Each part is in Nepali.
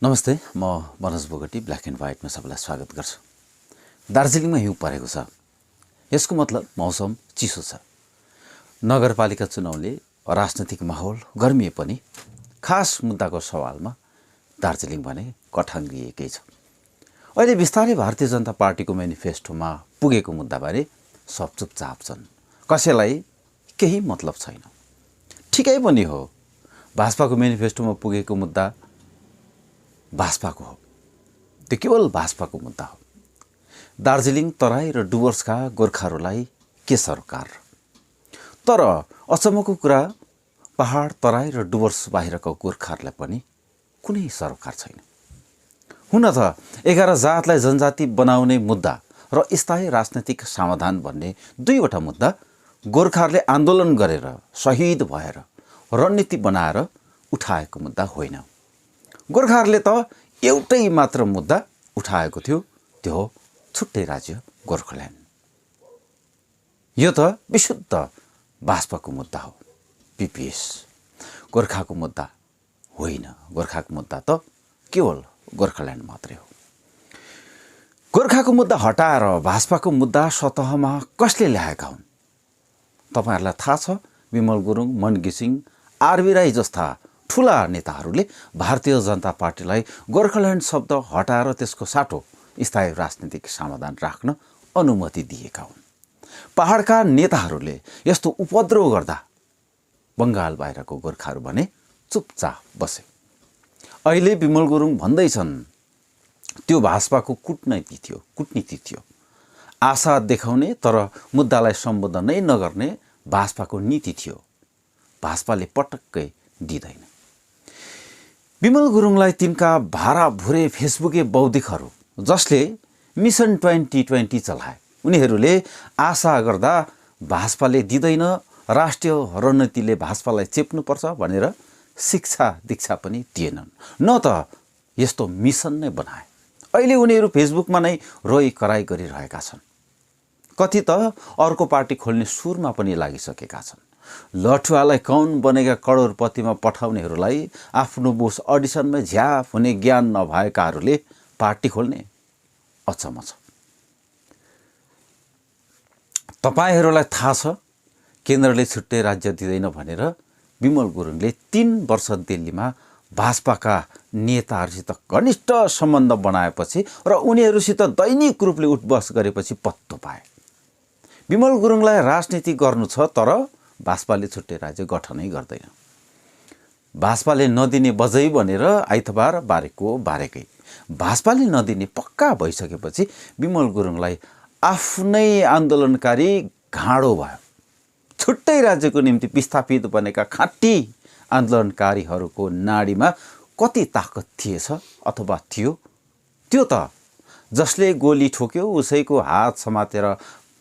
नमस्ते, म मनोज बोगटी ब्ल्याक एन्ड व्हाइटमा सबैलाई स्वागत गर्छु। दार्जिलिङमा हिउँ परेको छ। यसको मतलब मौसम चिसो छ। नगरपालिका चुनावले राजनीतिक माहौल गर्मिए पनि खास मुद्दाको सवालमा दार्जिलिङ भने कठाङ्गिएकै छ। अहिले बिस्तारै भारतीय जनता पार्टीको मेनिफेस्टोमा पुगेको मुद्दाबारे सब चुपचाप छन्। कसैलाई केही मतलब छैन। ठिकै पनि हो। भाजपाको मेनिफेस्टोमा पुगेको मुद्दा भाजपाको हो। त्यो केवल भाजपाको मुद्दा हो। दार्जिलिङ तराई र डुवर्सका गोर्खाहरूलाई के सरोकार? तर अचम्मको कुरा, पहाड तराई र डुवर्स बाहिरको गोर्खाहरूलाई पनि कुनै सरोकार छैन। हुन त 11 जातलाई जनजाति बनाउने मुद्दा र स्थायी राजनैतिक समाधान भन्ने दुईवटा मुद्दा गोर्खाहरूले आन्दोलन गरेर शहीद भएर रणनीति बनाएर उठाएको मुद्दा होइन। गोर्खाहरूले त एउटै मात्र मुद्दा उठाएको थियो, त्यो हो छुट्टै राज्य गोर्खाल्यान्ड। यो त विशुद्ध भाजपाको मुद्दा हो, पीपीएस। गोर्खाको मुद्दा होइन। गोर्खाको मुद्दा त केवल गोर्खाल्यान्ड मात्रै हो। गोर्खाको मुद्दा हटाएर भाजपाको मुद्दा सतहमा कसले ल्याएका हुन्? तपाईहरुलाई थाहा छ, विमल गुरुङ, मन घिसिङ, आरबी राई जस्ता ठुला नेताहरूले भारतीय जनता पार्टीलाई गोर्खाल्यान्ड शब्द हटाएर त्यसको साटो स्थायी राजनीतिक समाधान राख्न अनुमति दिएका हुन्। पहाडका नेताहरूले यस्तो उपद्रव गर्दा बङ्गाल बाहिरको गोर्खाहरू भने चुपचाप बसे। अहिले विमल गुरुङ भन्दैछन् त्यो भाजपाको कूटनीति थियो। आशा देखाउने तर मुद्दालाई सम्बोधन नै नगर्ने भाजपाको नीति थियो। भाजपाले पटक्कै दिँदैन। विमल गुरुङलाई तिनका भाराभुरे फेसबुके बौद्धिकहरू जसले मिसन 2020 चलाए, उनीहरूले आशा गर्दा भाजपाले दिँदैन, राष्ट्रिय रणनीतिले भाजपालाई चेप्नुपर्छ भनेर शिक्षा दीक्षा पनि दिएनन्, न त यस्तो मिसन नै बनाए। अहिले उनीहरू फेसबुकमा नै रोइ कराई गरिरहेका छन्। कति त अर्को पार्टी खोल्ने सुरमा पनि लागिसकेका छन्। लठुवालाई कौन बनेका करोडपतिमा पठाउनेहरूलाई आफ्नो बोस अडिसनमै झ्याप हुने ज्ञान नभएकाहरूले पार्टी खोल्ने अचम्म छ। तपाईहरूलाई थाहा छ, केन्द्रले छुट्टै राज्य दिँदैन भनेर विमल गुरुङले 3 वर्ष दिल्लीमा भाजपाका नेताहरूसित घनिष्ठ सम्बन्ध बनाएपछि र उनीहरूसित दैनिक रूपले उठबस गरेपछि पत्तो पाए। विमल गुरुङलाई राजनीति गर्नु छ, तर भाजपाले छुट्टै राज्य गठनै गर्दैन। भाजपाले नदिने बजै भनेर आइतबार बारेको बारेकै। भाजपाले नदिने पक्का भइसकेपछि विमल गुरुङलाई आफ्नै आन्दोलनकारी घाँडो भयो। छुट्टै राज्यको निम्ति विस्थापित बनेका खाँटी आन्दोलनकारीहरूको नाडीमा कति ताकत थिएछ अथवा थियो? त्यो त जसले गोली ठोक्यो उसैको हात समातेर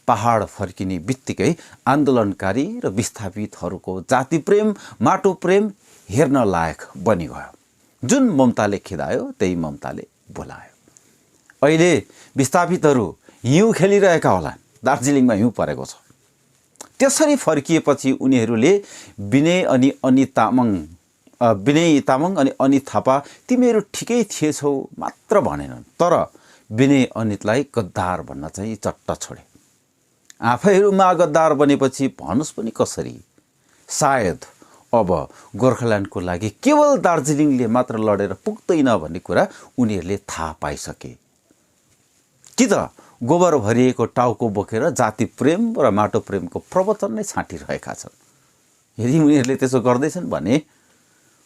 पहाड फर्किने बित्तिकै आन्दोलनकारी र विस्थापितहरूको जाति प्रेम, माटो प्रेम हेर्न लायक बनिगयो। जुन ममताले खिदायो त्यही ममताले बोलायो। अहिले विस्थापितहरू हिउँ खेलिरहेका होलान्। दार्जिलिङमा हिउँ परेको छ। त्यसरी फर्किएपछि उनीहरूले विनय तामाङ अनि अनित थापा तिमीहरू ठिकै थिएछौ मात्र भनेनन्, तर विनय अनितलाई गद्दार भन्न चाहिँ चट्ट छोडे। आफैहरूमा गद्दार बनेपछि भन्नुस् पनि कसरी? सायद अब गोर्खाल्यान्डको लागि केवल दार्जिलिङले मात्र लडेर पुग्दैन भन्ने कुरा उनीहरूले थाहा पाइसके। कि त गोबर भरिएको टाउको बोकेर जाति प्रेम र माटो प्रेमको प्रवचन नै छाँटिरहेका छन्। यदि उनीहरूले त्यसो गर्दैछन् भने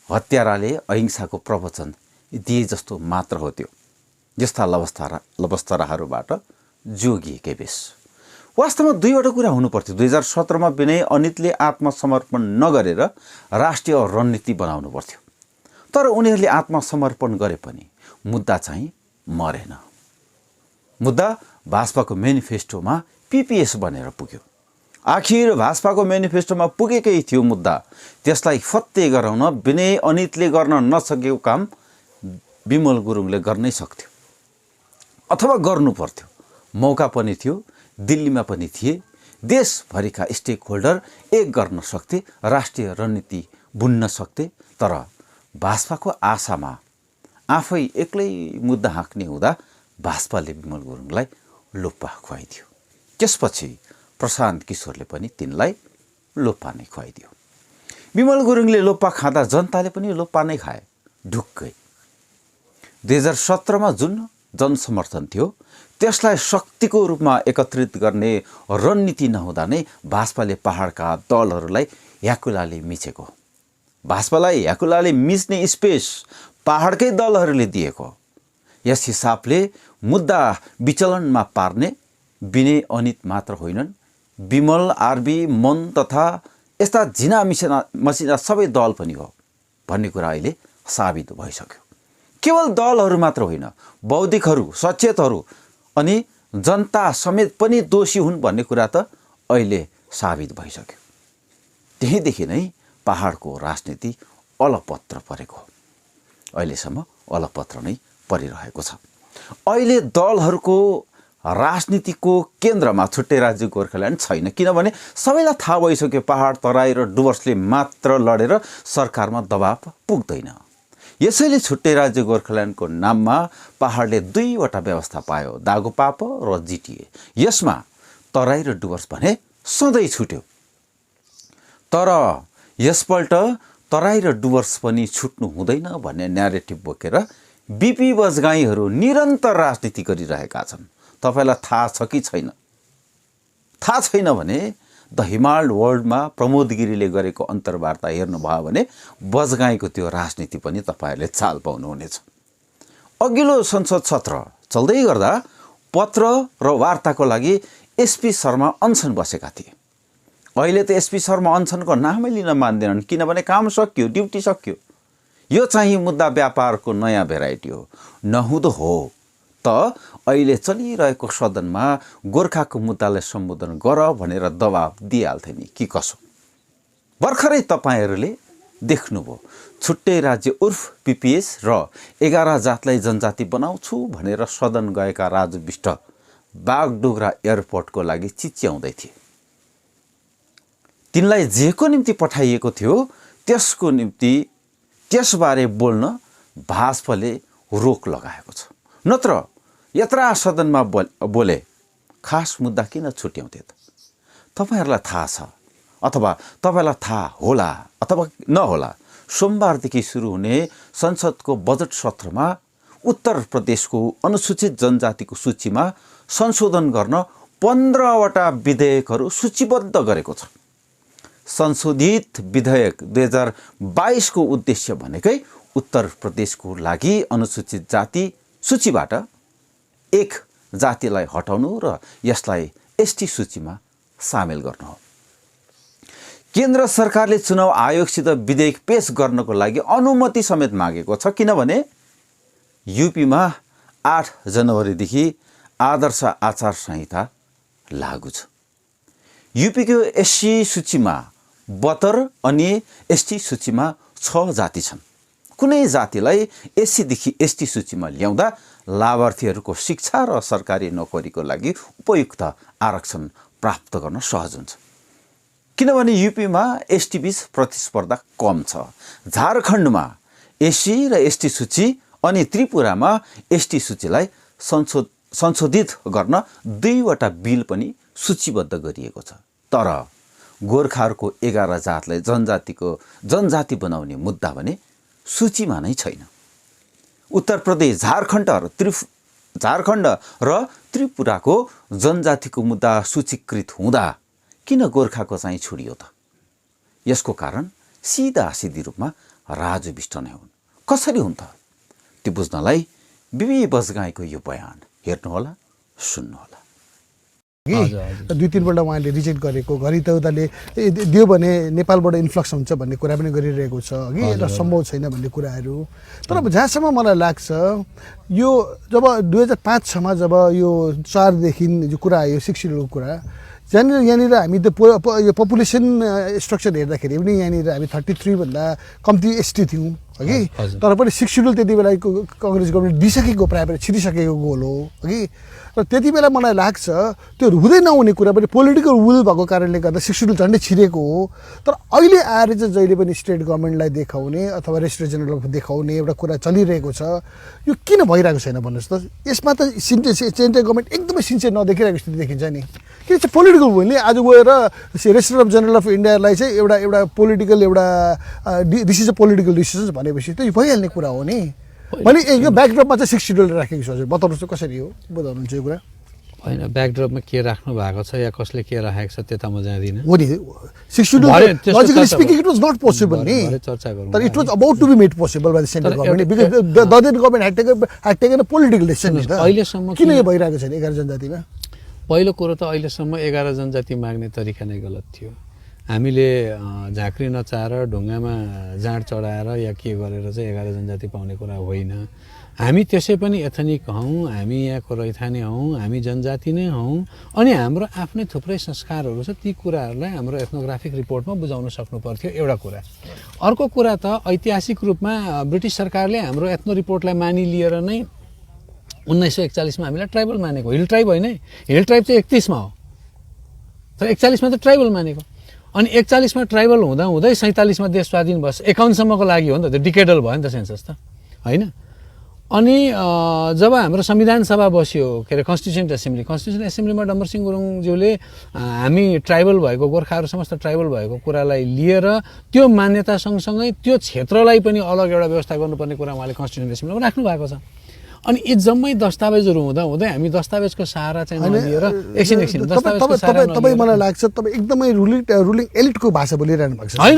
हत्याराले अहिंसाको प्रवचन दिए जस्तो मात्र हो। त्यो यस्ता लबस्तराहरूबाट जोगिएकै बेस। वास्तवमा दुईवटा कुरा हुनुपर्थ्यो। 2017मा विनय अनितले आत्मसमर्पण नगरेर राष्ट्रिय रणनीति बनाउनु पर्थ्यो। तर उनीहरूले आत्मसमर्पण गरे पनि मुद्दा चाहिँ मरेन। मुद्दा भाजपाको मेनिफेस्टोमा पीपीएस बनेर पुग्यो। आखिर भाजपाको मेनिफेस्टोमा पुगेकै थियो मुद्दा। त्यसलाई फत्ते गराउन विनय अनितले गर्न नसकेको काम विमल गुरुङले गर्नै सक्थ्यो अथवा गर्नु पर्थ्यो। मौका पनि थियो, दिल्लीमा पनि थिए। देशभरिका स्टेक होल्डर एक गर्न सक्थे, राष्ट्रिय रणनीति बुन्न सक्थे। तर भाजपाको आशामा आफै एक्लै मुद्दा हाँक्ने हुँदा भाजपाले विमल गुरुङलाई लोप्पा खुवाइदियो। त्यसपछि प्रशान्त किशोरले पनि तिनलाई लोप्पा नै खुवाइदियो। विमल गुरुङले लोप्पा खाँदा जनताले पनि लोप्पा नै खाए ढुक्कै। 2017मा जुन जनसमर्थन थियो त्यसलाई शक्तिको रूपमा एकत्रित गर्ने रणनीति नहुँदा नै भाजपाले पहाडका दलहरूलाई ह्याकुलाले मिचेको। भाजपालाई ह्याकुलाले मिच्ने स्पेस पहाडकै दलहरूले दिएको। यस हिसाबले मुद्दा विचलनमा पार्ने विनय अनित मात्र होइनन्, विमल, आरबी, मन तथा यस्ता झिना मसिना सबै दल पनि हो भन्ने कुरा अहिले साबित भइसक्यो। केवल दलहरू मात्र होइन, बौद्धिकहरू, सचेतहरू अनि जनता समेत पनि दोषी हुन् भन्ने कुरा त अहिले साबित भइसक्यो। त्यहीदेखि नै पहाडको राजनीति अलपत्र परेको, अहिलेसम्म अलपत्र नै परिरहेको छ। अहिले दलहरूको राजनीतिको केन्द्रमा छुट्टै राज्य गोर्खाल्यान्ड छैन, किनभने सबैलाई थाहा भइसक्यो पहाड, तराई र डुवर्सले मात्र लडेर सरकारमा दबाव पुग्दैन। यसैले छुट्टै राज्य गोर्खाल्यान्डको नाममा पहाडले दुईवटा व्यवस्था पायो, दागोपापो र जिटिए। यसमा तराई र डुवर्स भने सधैँ छुट्यो। तर यसपल्ट तराई र डुवर्स पनि छुट्नु हुँदैन भन्ने न्यारेटिभ बोकेर बिपी बजगाईहरू निरन्तर राजनीति गरिरहेका छन्। तपाईँलाई थाहा छ कि छैन? थाहा छैन भने द हिमाल वर्ल्डमा प्रमोद गिरीले गरेको अन्तर्वार्ता हेर्नुभयो भने बजगाईको त्यो राजनीति पनि तपाईँहरूले चाल पाउनुहुनेछ। अघिल्लो संसद सत्र चल्दै गर्दा पत्र र वार्ताको लागि एसपी शर्मा अनसन बसेका थिए। अहिले त एसपी शर्मा अनसनको नामै लिन मान्दैनन्, किनभने काम सकियो, ड्युटी सकियो। यो चाहिँ मुद्दा व्यापारको नयाँ भेराइटी हो। नहुँदो हो त अहिले चलिरहेको सदनमा गोर्खाको मुद्दालाई सम्बोधन गर भनेर दबाब दिइहाल्थे नि कि कसो। भर्खरै तपाईँहरूले देख्नुभयो, छुट्टै राज्य उर्फ पिपिएस र 11 जातलाई जनजाति बनाउँछु भनेर सदन गएका राजु विष्ट बागडोगरा एयरपोर्टको लागि चिच्याउँदै थिए। तिनलाई जेको निम्ति पठाइएको थियो त्यसबारे बोल्न भाजपाले रोक लगाएको छ। नत्र यत्रा सदनमा बोले खास मुद्दा किन छुट्याउँथे त? तपाईँहरूलाई थाहा छ अथवा तपाईँलाई थाहा होला अथवा नहोला, सोमबारदेखि सुरु हुने संसदको बजेट सत्रमा उत्तर प्रदेशको अनुसूचित जनजातिको सूचीमा संशोधन गर्न 15वटा विधेयकहरू सूचीबद्ध गरेको छ। संशोधित विधेयक 2022 को उद्देश्य भनेकै उत्तर प्रदेशको लागि अनुसूचित जाति सूचीबाट एक जातिलाई हटाउनु र यसलाई एसटी सूचीमा सामेल गर्नु हो। केन्द्र सरकारले चुनाव आयोगसित विधेयक पेश गर्नको लागि अनुमति समेत मागेको छ, किनभने युपीमा 8 जनवरीदेखि आदर्श आचार संहिता लागू छ। युपीको एससी सूचीमा 72 अनि एसटी सूचीमा 6 जाति छन्। कुनै जातिलाई एससीदेखि एसटी सूचीमा ल्याउँदा लाभार्थीहरूको शिक्षा र सरकारी नोकरीको लागि उपयुक्त आरक्षण प्राप्त गर्न सहज हुन्छ, किनभने युपीमा एसटी बीच प्रतिस्पर्धा कम छ। झारखण्डमा एससी र एसटी सूची अनि त्रिपुरामा एसटी सूचीलाई संशोधित गर्न 2वटा बिल पनि सूचीबद्ध गरिएको छ। तर गोर्खाहरूको 11 जातलाई जनजाति बनाउने मुद्दा भने सूचीमा नै छैन। उत्तर प्रदेश, झारखण्ड र त्रिपुराको जनजातिको मुद्दा सूचीकृत हुँदा किन गोर्खाको चाहिँ छोडियो त? यसको कारण सिधी रूपमा राजु विष्ट नै हुन्। कसरी हुन् त? त्यो बुझ्नलाई बिबी बजगाईको यो बयान हेर्नुहोला, सुन्नुहोला। 2-3 पल्ट उहाँले रिजेक्ट गरेको, घरि त उताले दियो भने नेपालबाट इन्फ्लक्स हुन्छ भन्ने कुरा पनि गरिरहेको छ अघि, र सम्भव छैन भन्ने कुराहरू। तर जहाँसम्म मलाई लाग्छ, यो जब 2005-6मा जब यो 4देखि जो कुरा आयो 6 सिड्युलको कुरा, यहाँनिर हामी त यो पपुलेसन स्ट्रक्चर हेर्दाखेरि पनि यहाँनिर हामी 33 भन्दा कम्ती एसटी थियौँ कि तर पनि 6 सिड्युल त्यति बेला कांग्रेस गभर्नमेन्ट दिइसकेको प्राय छिरिसकेको गोल हो कि र त्यति बेला मलाई लाग्छ त्यो हुँदै नहुने कुरा पनि पोलिटिकल विल भएको कारणले गर्दा 6 सिड्युल झन्डै छिरेको हो तर अहिले आएर चाहिँ जहिले पनि स्टेट गभर्नमेन्टलाई देखाउने अथवा रेजिस्ट्रार जेनरलको देखाउने एउटा कुरा चलिरहेको छ यो किन भइरहेको छैन भन्नुहोस् त यसमा त सेन्ट्रल गभर्नमेन्ट एकदमै सिन्सियर नदेखिरहेको स्थिति देखिन्छ नि किन चाहिँ पोलिटिकल विलले आज गएर रेजिस्ट्रार जेनरल अफ इन्डियालाई चाहिँ एउटा पोलिटिकल एउटा this is a political decisions भनेपछि त यो भइहाल्ने कुरा हो नि भने यो ब्याकड्रपमा चाहिँ 6 सिड्युल राखेको छ हजुर बताउनुहोस् त कसरी हो बुझाउनुहुन्छ यो कुरा होइन ब्याकड्रपमा के राख्नु भएको छ या कसले के राखेको छ त्यो त म जान्दिनँ हो नि 6 schedule logically speaking it was not possible नि चर्चा गरौँ तर it was about to be made possible by the central government because the other government had taken a political decision नि त अहिलेसम्म किन यो भइरहेको छैन 11 जनजातिमा पहिलो कुरो त अहिलेसम्म 11 जनजाति माग्ने तरिका नै गलत थियो हामीले झाँक्री नचाएर ढुङ्गामा जाँड चढाएर या के गरेर चाहिँ 11 जनजाति पाउने कुरा होइन हामी त्यसै पनि एथनिक हौँ हामी यहाँको रैथाने हौँ हामी जनजाति नै हौँ अनि हाम्रो आफ्नै थुप्रै संस्कारहरू छ ती कुराहरूलाई हाम्रो एथनोग्राफिक रिपोर्टमा बुझाउन सक्नु पर्थ्यो एउटा कुरा अर्को कुरा त ऐतिहासिक रूपमा ब्रिटिस सरकारले हाम्रो एथनो रिपोर्टलाई मानिलिएर नै 1941 मा हामीलाई ट्राइबल मानेको हिल ट्राइब होइन हिल ट्राइब चाहिँ 31 मा हो तर 41 मा त ट्राइबल मानेको अनि 41 मा ट्राइबल हुँदा हुँदै 47 मा देश स्वाधीन भयो 51 सम्मको लागि हो नि त त्यो डिकेडल भयो नि त सेन्सस त होइन अनि जब हाम्रो संविधान सभा बस्यो के अरे कन्स्टिट्युसन्ट एसेम्ब्लीमा डम्बरसिंह गुरुङज्यूले हामी ट्राइबल भएको गोर्खाहरू समस्त ट्राइबल भएको कुरालाई लिएर त्यो मान्यता सँगसँगै त्यो क्षेत्रलाई पनि अलग एउटा व्यवस्था गर्नुपर्ने कुरा उहाँले कन्स्टिट्युसन्ट एसेम्ब्लीमा राख्नु भएको छ अनि यी जम्मै दस्तावेजहरू हुँदा हुँदै हामी दस्तावेजको सहारा चाहिँ नलिएर एकछिन दस्तावेजको सहारा तपाईँ मलाई लाग्छ तपाईँ एकदमै रुलिङ एलिटको भाषा बोलिरहनु भएको छ होइन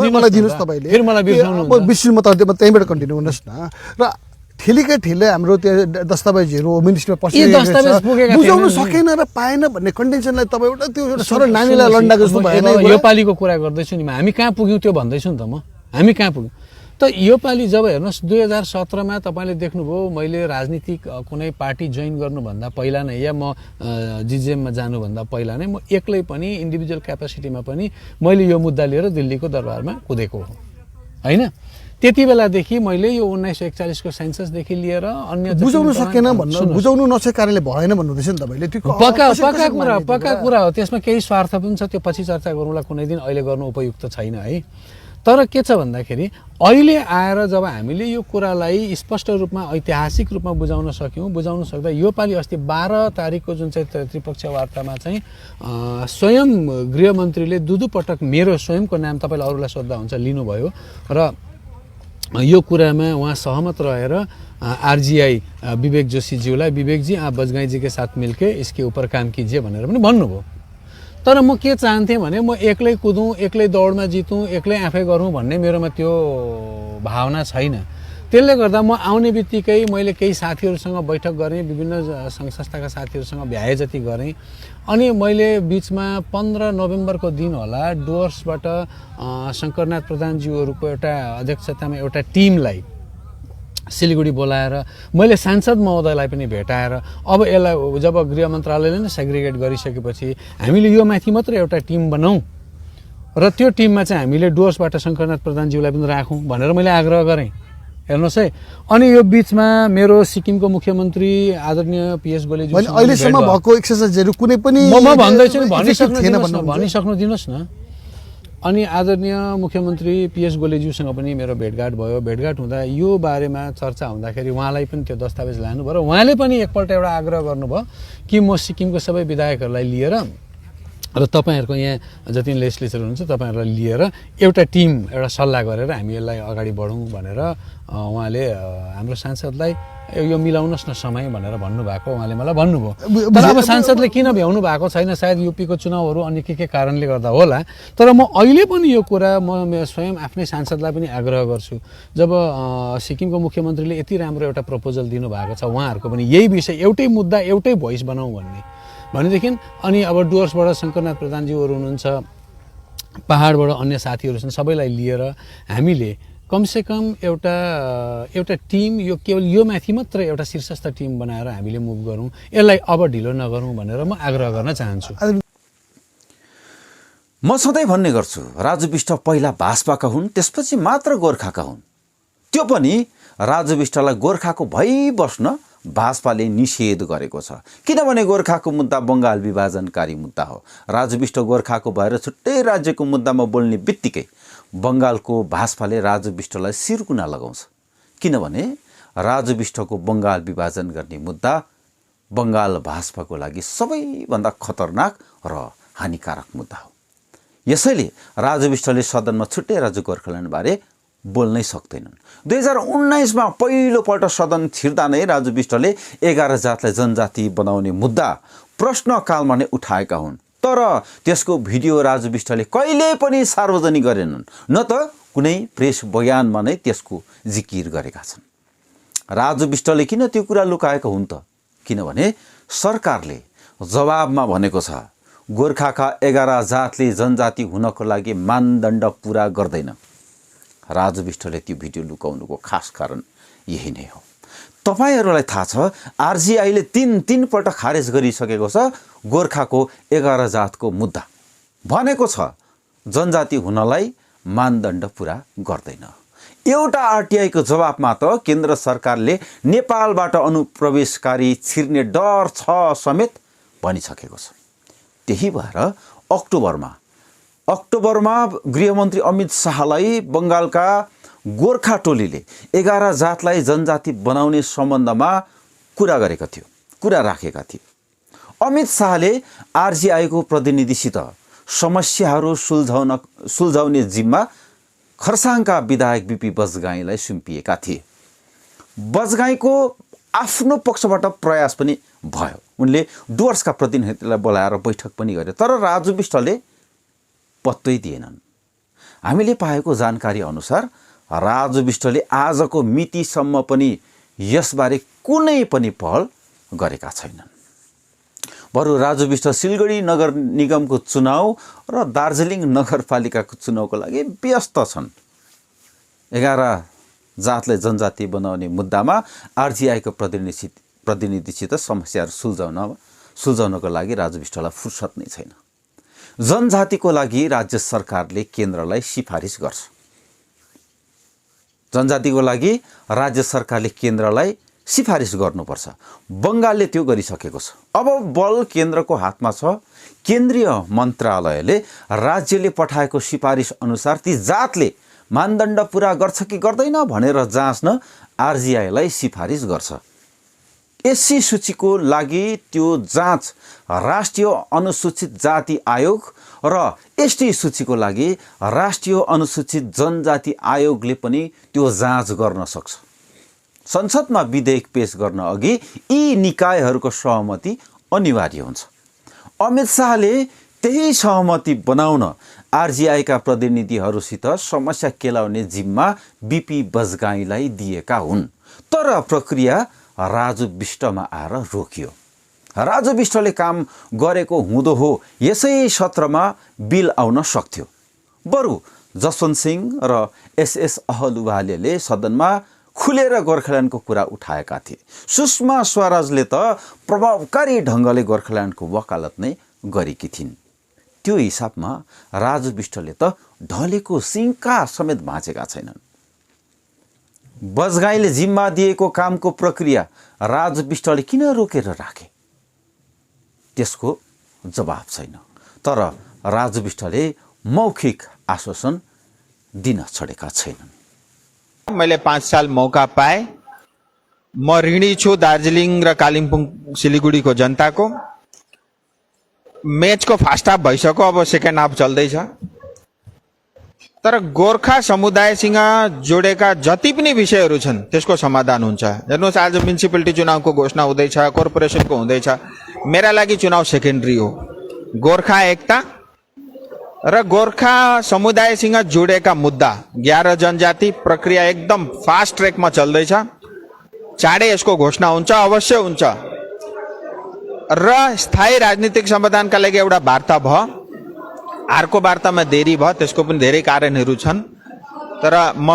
मलाई दिनुहोस् तपाईँले म बिर्सिनु त्यहीँबाट कन्टिन्यू गर्नुहोस् न र ठेलीका ठेले हाम्रो त्यो दस्तावेजहरू मिनिस्ट्रीमा बुझाउनु सकेन र पाएन भन्ने कन्टेन्सनलाई तपाईँ एउटा त्यो एउटा सरल नानीलाई लन्डाको जस्तो भएन यो पालिको कुरा गर्दैछु नि हामी कहाँ पुग्यौँ त्यो भन्दैछु नि त म हामी कहाँ पुग्यौँ त यो पालि जब हेर्नुहोस् 2017 मा तपाईँले देख्नुभयो मैले राजनीतिक कुनै पार्टी जोइन गर्नुभन्दा पहिला नै या म जिजिएममा जानुभन्दा पहिला नै म एक्लै पनि इन्डिभिजुअल क्यापासिटीमा पनि मैले यो मुद्दा लिएर दिल्लीको दरबारमा कुदेको हो होइन त्यति बेलादेखि मैले यो 1941 को सेन्ससदेखि लिएर अन्य बुझाउनु सकेन भन्नु बुझाउनु नसकेको कारणले भएन भन्नुहुँदैछ नि तपाईँले पक्का कुरा हो त्यसमा केही स्वार्थ पनि छ त्यो पछि चर्चा गरौँला कुनै दिन अहिले गर्नु उपयुक्त छैन है तर के छ भन्दाखेरि अहिले आएर जब हामीले यो कुरालाई स्पष्ट रूपमा ऐतिहासिक रूपमा बुझाउन सक्दा यो पालि अस्ति 12 तारिकको जुन चाहिँ त्रिपक्षीय वार्तामा चाहिँ स्वयं गृहमन्त्रीले दुई पटक मेरो स्वयंको नाम तपाईँले अरूलाई सोद्धा हुन्छ लिनुभयो र यो कुरामा उहाँ सहमत रहेर आरजीआई विवेक जोशीज्यूलाई विवेकजी आप बजगाईजी के साथ मिलके इसके ऊपर काम कीजिए भनेर पनि भन्नुभयो तर म के चाहन्थेँ भने म एक्लै कुदौँ एक्लै दौडमा जितौँ एक्लै आफै गरौँ भन्ने मेरोमा त्यो भावना छैन त्यसले गर्दा म आउने बित्तिकै मैले केही साथीहरूसँग बैठक गरेँ विभिन्न सङ्घ संस्थाका साथीहरूसँग भ्याए जति गरेँ अनि मैले बिचमा 15 नोभेम्बरको दिन होला डुवर्सबाट शङ्करनाथ प्रधानज्यूहरूको एउटा अध्यक्षतामा एउटा टिमलाई सिलगढी बोलाएर मैले सांसद महोदयलाई पनि भेटाएर अब यसलाई जब गृह मन्त्रालयले नै सेग्रिगेट गरिसकेपछि हामीले यो माथि मात्र एउटा टिम बनाऊँ र त्यो टिममा चाहिँ हामीले डुवर्सबाट शङ्करनाथ प्रधानज्यूलाई पनि राखौँ भनेर मैले आग्रह गरेँ हेर्नुहोस् है अनि यो बिचमा मेरो सिक्किमको मुख्यमन्त्री आदरणीय पीएस गोलेजी अहिलेसम्म भएको एक्सरसाइजहरू कुनै पनि म भन्दैछु भनिसक्नु दिनुहोस् न अनि आदरणीय मुख्यमन्त्री पीएस गोलेज्यूसँग पनि मेरो भेटघाट भयो भेटघाट हुँदा यो बारेमा चर्चा हुँदाखेरि उहाँलाई पनि त्यो दस्तावेज लानुभयो र उहाँले पनि एकपल्ट एउटा आग्रह गर्नुभयो कि म सिक्किमको सबै विधायकहरूलाई लिएर र तपाईँहरूको यहाँ जति लेजिस्लेचर हुनुहुन्छ तपाईँहरूलाई लिएर एउटा टिम एउटा सल्लाह गरेर हामी यसलाई अगाडि बढौँ भनेर उहाँले हाम्रो सांसदलाई यो मिलाउनुहोस् न समय भनेर भन्नुभएको उहाँले मलाई भन्नुभयो तर अब सांसदले किन भ्याउनु भएको छैन सायद युपीको चुनावहरू अन्य के कारणले गर्दा होला तर म अहिले पनि यो कुरा म स्वयं आफ्नै सांसदलाई पनि आग्रह गर्छु जब सिक्किमको मुख्यमन्त्रीले यति राम्रो एउटा प्रपोजल दिनुभएको छ उहाँहरूको पनि यही विषय एउटै मुद्दा एउटै भोइस बनाऊ भनेदेखि अनि अब डुवर्सबाट शङ्करनाथ प्रधानज्यूहरू हुनुहुन्छ पहाडबाट अन्य साथीहरू छन् सबैलाई लिएर हामीले कमसेकम एउटा टिम यो केवल यो माथि मात्र एउटा शीर्षस्थ टिम बनाएर हामीले मुभ गरौँ, यसलाई अब ढिलो नगरौँ भनेर म आग्रह गर्न चाहन्छु। म सधैँ भन्ने गर्छु राजु विष्ट पहिला भाजपाका हुन्, त्यसपछि मात्र गोर्खाका हुन्। त्यो पनि राजु विष्टलाई गोर्खाको भइबस्न भाजपाले निषेध गरेको छ, किनभने गोर्खाको मुद्दा बङ्गाल विभाजनकारी मुद्दा हो। राजु विष्ट गोर्खाको भएर छुट्टै राज्यको मुद्दामा बोल्ने बित्तिकै बङ्गालको भाजपाले राजु विष्टलाई सिरकुना लगाउँछ, किनभने राजु विष्टको बङ्गाल विभाजन गर्ने मुद्दा बङ्गाल भाजपाको लागि सबैभन्दा खतरनाक र हानिकारक मुद्दा हो। यसैले राजु विष्टले सदनमा छुट्टै राज्य गोर्खाल्यान्डबारे बोल्नै सक्दैनन्। 2019मा पहिलोपल्ट सदन छिर्दा नै राजु विष्टले 11 जातलाई जनजाति बनाउने मुद्दा प्रश्नकालमा नै उठाएका हुन्, तर त्यसको भिडियो राजु विष्टले कहिल्यै पनि सार्वजनिक गरेनन्, न त कुनै प्रेस बयानमा नै त्यसको जिकिर गरेका छन्। राजु विष्टले किन त्यो कुरा लुकाएको हुन् त? किनभने सरकारले जवाबमा भनेको छ गोर्खाका 11 जातले जनजाति हुनको लागि मानदण्ड पुरा गर्दैन। राजु विष्टले त्यो भिडियो लुकाउनुको खास कारण यही नै हो। तपाईहरूलाई थाहा छ आरजीआईले तीन पल्ट खारेज गरिसकेको छ गोर्खाको 11 जातको मुद्दा। भनेको छ जनजाति हुनलाई मानदण्ड पुरा गर्दैन। एउटा आरटीआईको जवाबमा त केन्द्र सरकारले नेपालबाट अनुप्रवेशकारी छिर्ने डर छ समेत भनिसकेको छ। त्यही भएर अक्टोबरमा गृहमन्त्री अमित शाहलाई बङ्गालका गोर्खा टोलीले 11 जातलाई जनजाति बनाउने सम्बन्धमा कुरा राखेका थिए। अमित शाहले आरजीआईको प्रतिनिधिसित समस्याहरू सुल्झाउने जिम्मा खरसाङका विधायक बीपी बजगाईलाई सुम्पिएका थिए। बजगाईको आफ्नो पक्षबाट प्रयास पनि भयो, उनले डुवर्सका प्रतिनिधिलाई बोलाएर बैठक पनि गरे, तर राजु विष्टले पत्तै दिएनन्। हामीले पाएको जानकारी अनुसार राजु विष्टले आजको मितिसम्म पनि यसबारे कुनै पनि पहल गरेका छैनन्। बरु राजु विष्ट सिलगढी नगर निगमको चुनाव र दार्जिलिङ नगरपालिकाको चुनावको लागि व्यस्त छन्। 11 जातलाई जनजाति बनाउने मुद्दामा आरजीआईको प्रतिनिधिसित समस्याहरू सुल्झाउनको लागि राजु विष्टलाई फुर्सद नै छैन। जनजातिको लागि राज्य सरकारले केन्द्रलाई सिफारिस गर्छ। जनजातिको लागि राज्य सरकारले केन्द्रलाई सिफारिस गर्नुपर्छ। बङ्गालले त्यो गरिसकेको छ। अब बल केन्द्रको हातमा छ। केन्द्रीय मन्त्रालयले राज्यले पठाएको सिफारिस अनुसार ती जातले मानदण्ड पुरा गर्छ कि गर्दैन भनेर जाँच्न आरजीआईलाई सिफारिस गर्छ। एससी सूचीको लागि त्यो जाँच राष्ट्रिय अनुसूचित जाति आयोग र एसटी सूचीको लागि राष्ट्रिय अनुसूचित जनजाति आयोगले पनि त्यो जाँच गर्न सक्छ। संसदमा विधेयक पेश गर्न अघि यी निकायहरूको सहमति अनिवार्य हुन्छ। अमित शाहले त्यही सहमति बनाउन आरजीआईका प्रतिनिधिहरूसित समस्या केलाउने जिम्मा बीपी बजगाईलाई दिएका हुन्, तर प्रक्रिया राजु विष्टमा आएर रोकियो। राजु विष्टले काम गरेको हुँदो हो यसै सत्रमा बिल आउन सक्थ्यो। बरु जसवन्त सिंह र एसएस अहलुवालियाले सदनमा खुलेर गोर्खाल्यान्डको कुरा उठाएका थिए। सुषमा स्वराजले त प्रभावकारी ढङ्गले गोर्खाल्यान्डको वकालत नै गरेकी थिइन्। त्यो हिसाबमा राजु विष्टले त ढलेको सिङ्का समेत भाँचेका छैनन्। बजगाईले जिम्मा दिएको कामको प्रक्रिया राजु विष्टले किन रोकेर राखे, त्यसको जवाब छैन। तर राजु विष्टले मौखिक आश्वासन दिन छोडेका छैनन्। मैले 5 साल मौका पाएँ। म ऋणी छु दार्जिलिङ र कालिम्पोङ सिलिगुडीको जनताको। म्याचको फर्स्ट हाफ भइसक्यो, अब सेकेन्ड हाफ चल्दैछ। तर गोर्खा समुदायसँग जोडेका जति पनि विषयहरू छन् त्यसको समाधान हुन्छ। हेर्नुहोस्, आज म्युनिसिपालिटी चुनावको घोषणा हुँदैछ, कर्पोरेसनको हुँदैछ। मेरा लागि चुनाव सेकेन्डरी हो। गोर्खा एकता र गोर्खा समुदायसँग जोडेका मुद्दा 11 जनजाति प्रक्रिया एकदम फास्ट ट्र्याकमा चल्दैछ। चाँडै यसको घोषणा हुन्छ, अवश्य हुन्छ। र स्थायी राजनीतिक समाधानका लागि एउटा वार्ता भयो। अर्को वार्तामा देरी भयो, त्यसको पनि धेरै कारणहरू छन्। तर म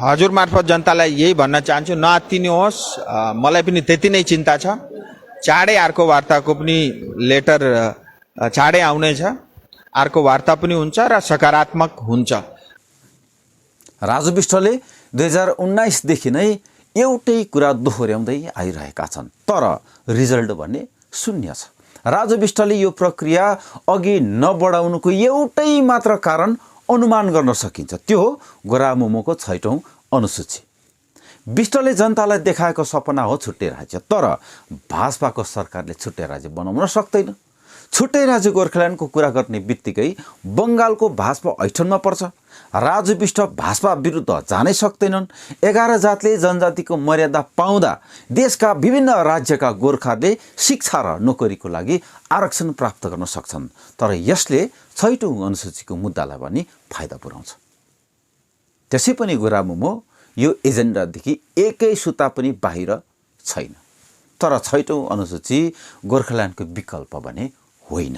हजुर मार्फत जनतालाई यही भन्न चाहन्छु, नआत्तिनुहोस्। मलाई पनि त्यति नै चिन्ता छ। चाँडै अर्को वार्ताको पनि लेटर चाँडै आउनेछ अर्को वार्ता पनि हुन्छ र सकारात्मक हुन्छ। राजु विष्टले 2019देखि नै एउटै कुरा दोहोर्याउँदै आइरहेका छन्, तर रिजल्ट भने शून्य छ। राजु विष्टले यो प्रक्रिया अघि नबढाउनुको एउटै मात्र कारण अनुमान गर्न सकिन्छ, त्यो हो गोरामुमोको 6औं अनुसूची। विष्टले जनतालाई देखाएको सपना हो छुट्टै राज्य, तर भाजपाको सरकारले छुट्टै राज्य बनाउन सक्दैन। छुट्टै राज्य गोर्खाल्यान्डको कुरा गर्ने बित्तिकै बङ्गालको भाजपा ऐठनमा पर्छ। राजु विष्ट भाजपा विरुद्ध जानै सक्दैनन्। 11 जातले जनजातिको मर्यादा पाउँदा देशका विभिन्न राज्यका गोर्खाले शिक्षा र नोकरीको लागि आरक्षण प्राप्त गर्न सक्छन्, तर यसले 6औं अनुसूचीको मुद्दालाई पनि फाइदा पुर्याउँछ। त्यसै पनि गोरामुमो यो एजेन्डादेखि एकै सुता पनि बाहिर छैन, तर 6औं अनुसूची गोर्खाल्यान्डको विकल्प भने होइन।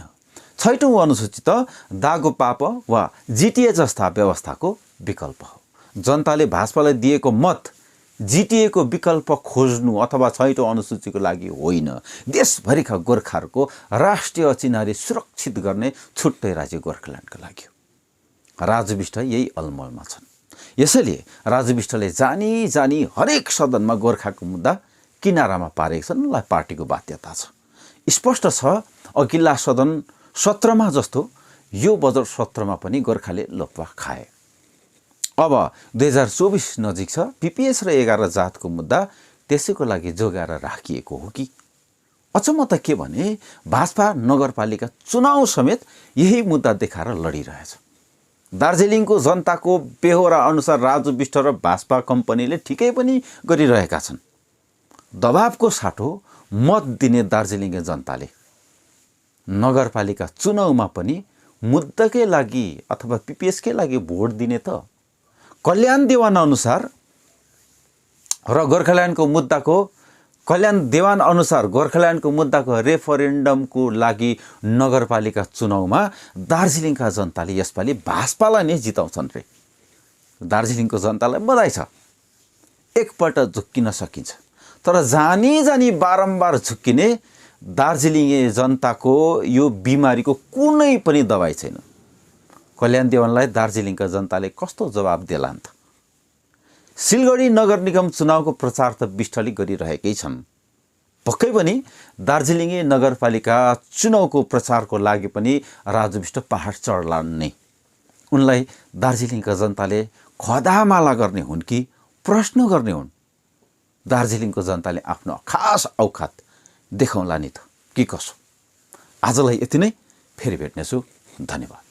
6औं अनुसूची त दागो पाप वा जिटिए जस्ता व्यवस्थाको विकल्प हो। जनताले भाजपालाई दिएको मत जिटिएको विकल्प खोज्नु अथवा 6औं अनुसूचीको लागि होइन, देशभरिका गोर्खाहरूको राष्ट्रिय चिह्नारी सुरक्षित गर्ने छुट्टै राज्य गोर्खाल्यान्डको लागि हो। राजु विष्ट यही अलमलमा छन्। यसैले राजु विष्टले जानी जानी हरेक सदनमा गोर्खाको मुद्दा किनारामा पारेका छन्। उनलाई पार्टीको बाध्यता छ। स्पष्ट छ अघिल्ला सदन सत्रमा जस्तो यो बजेट सत्रमा पनि गोर्खाले लोप्पा खाए। अब 2024 नजिक छ। पिपिएस र 11 जातको मुद्दा त्यसैको लागि जोगाएर राखिएको हो कि? अचम्म त के भने भाजपा नगरपालिका चुनाव समेत यही मुद्दा देखाएर लडिरहेछ। दार्जिलिङको जनताको बेहोरा अनुसार राजु विष्ट र भाजपा कम्पनीले ठिकै पनि गरिरहेका छन्। दबावको साटो मत दिने दार्जिलिङे जनताले नगरपालिका चुनावमा पनि मुद्दाकै लागि अथवा पिपिएसकै लागि भोट दिने त कल्याण देवान अनुसार र गोर्खाल्यान्डको मुद्दाको गोर्खाल्यान्डको मुद्दाको रेफरेन्डमको लागि नगरपालिका चुनावमा दार्जिलिङका जनताले यसपालि भाजपालाई नै जिताउँछन् रे। दार्जिलिङको जनतालाई बधाई छ। एकपल्ट झुक्किन सकिन्छ, तर जानी जानी बारम्बार झुक्किने दार्जिलिङे जनताको यो बिमारीको कुनै पनि दबाई छैन। कल्याण देवानलाई दार्जिलिङका जनताले कस्तो जवाब देलान् त? सिलगढी नगर निगम चुनावको प्रचार त विष्टले गरिरहेकै छन्। पक्कै पनि दार्जिलिङे नगरपालिका चुनावको प्रचारको लागि पनि राजु विष्ट पहाड चढ्लान् नै। उनलाई दार्जिलिङका जनताले खदामाला गर्ने हुन् कि प्रश्न गर्ने हुन्? दार्जिलिङको जनताले आफ्नो खास औकात देखाउला नि त कि कसो? आजलाई यति नै, फेरि भेट्नेछु। धन्यवाद।